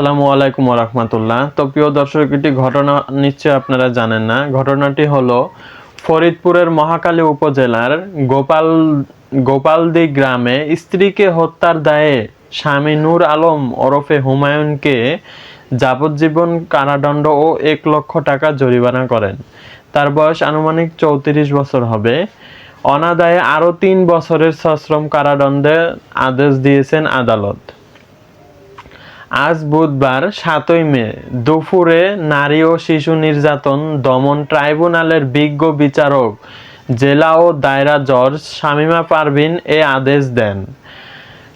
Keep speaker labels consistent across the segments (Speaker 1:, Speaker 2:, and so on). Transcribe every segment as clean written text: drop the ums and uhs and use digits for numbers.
Speaker 1: আসসালামু আলাইকুম ওয়া রাহমাতুল্লাহ। তো প্রিয় দর্শক, একটি ঘটনা নিশ্চয়ই আপনারা জানেন না। ঘটনাটি হলো ফরিদপুরের মহাখালী উপজেলার গোপালদি গ্রামে স্ত্রীকে হত্যার দায়ে স্বামী নূর আলম ওরফে হুমায়ুনকে যাবজ্জীবন কারাদণ্ড ও ১,০০,০০০ টাকা জরিমানা করেন। তার বয়স আনুমানিক ৩৪ বছর হবে। অনাদায়ে আরও ৩ বছরের সশ্রম কারাদণ্ডের আদেশ দিয়েছেন আদালত। আজ বুধবার ৭ই মে দুপুরে নারী ও শিশু নির্যাতন দমন ট্রাইব্যুনালের বিজ্ঞ বিচারক জেলা ও দায়রা জজ শামীমা পারভীন এ আদেশ দেন।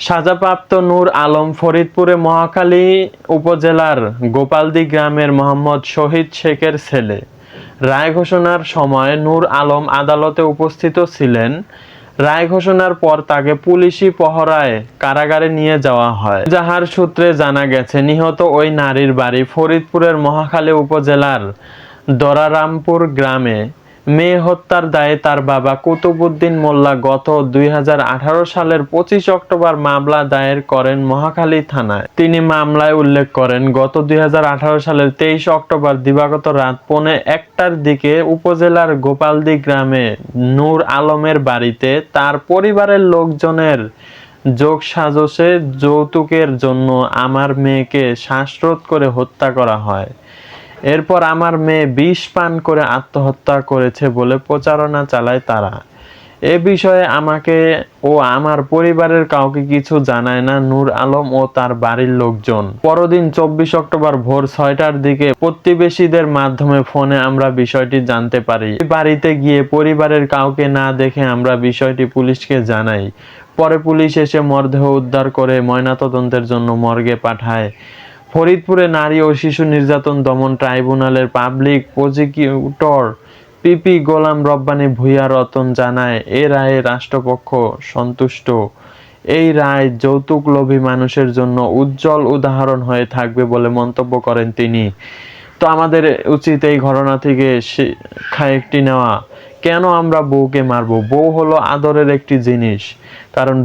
Speaker 1: সাজাপ্রাপ্ত নূর আলম ফরিদপুরে মহাখালী উপজেলার গোপালদি গ্রামের মোহাম্মদ শহীদ শেখের ছেলে। রায় ঘোষণার সময় নূর আলম আদালতে উপস্থিত ছিলেন। রায় ঘোষণার পর তাকে পুলিশি পহরায় কারাগারে নিয়ে যাওয়া হয়। যাহার সূত্রে জানা গেছে, নিহত ওই নারীর বাড়ি ফরিদপুরের মহাখালী উপজেলার দরারামপুর গ্রামে। মেয়ে হত্যার দায়ে তার বাবা কুতুবউদ্দিন মোল্লা গত ২০১৮ সালের ২৫ অক্টোবর মামলা দায়ের করেন মহাখালী থানায়। তিনি মামলায় উল্লেখ করেন, গত ২০১৮ সালের ২৩ অক্টোবর দিবাগত রাত ১:৩০টার দিকে উপজেলার গোপালদি গ্রামে নূর আলমের বাড়িতে তার পরিবারের লোকজনের যোগসাজশে যৌতুকের জন্য আমার মেয়েকে শ্বাসরোধ করে হত্যা করা হয়। এরপর আমার মেয়ে বিষ পান করে আত্মহত্যা করেছে বলে প্রচারণা চালায় তারা। এ বিষয়ে আমাকে ও আমার পরিবারের কাউকে কিছু জানায় না নূর আলম ও তার বাড়ির লোকজন। পরদিন ২৪ অক্টোবর ভোর ৬টার দিকে প্রতিবেশীদের মাধ্যমে ফোনে আমরা বিষয়টি জানতে পারি। বাড়িতে গিয়ে পরিবারের কাউকে না দেখে আমরা বিষয়টি পুলিশকে জানাই। পরে পুলিশ এসে মরদেহ উদ্ধার করে ময়নাতদন্তের জন্য মর্গে পাঠায়। ফরিদপুরে নারী ও শিশু নির্যাতন দমন ট্রাইব্যুনালের public prosecutor PP Golam Rabbani Bhuiyan Ratan জানায়, এ রায়ে রাষ্ট্রপক্ষ সন্তুষ্ট। এই রায় যৌতুকলোভী মানুষের জন্য উজ্জ্বল উদাহরণ হয়ে থাকবে বলে মন্তব্য করেন তিনি। তো আমাদের উচিত এই ঘটনা থেকে শিক্ষা একটি নেওয়া। কেন আমরা বউকে মারবো? বউ হলো আদরের একটি জিনিস। কারণ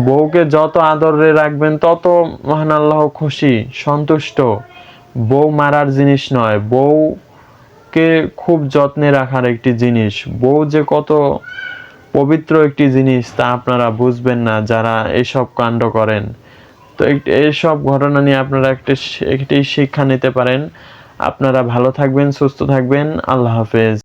Speaker 1: বউকে যত আদরে রাখবেন তত মহান আল্লাহ খুশি, সন্তুষ্ট। বউ মারার জিনিস নয়, বউকে খুব যত্নে রাখার একটি জিনিস। বউ যে কত পবিত্র একটি জিনিস তা আপনারা বুঝবেন না যারা এসব কাণ্ড করেন। তো এইসব ঘটনা নিয়ে আপনারা একটি শিক্ষা নিতে পারেন। আপনারা ভালো থাকবেন, সুস্থ থাকবেন। আল্লাহ হাফেজ।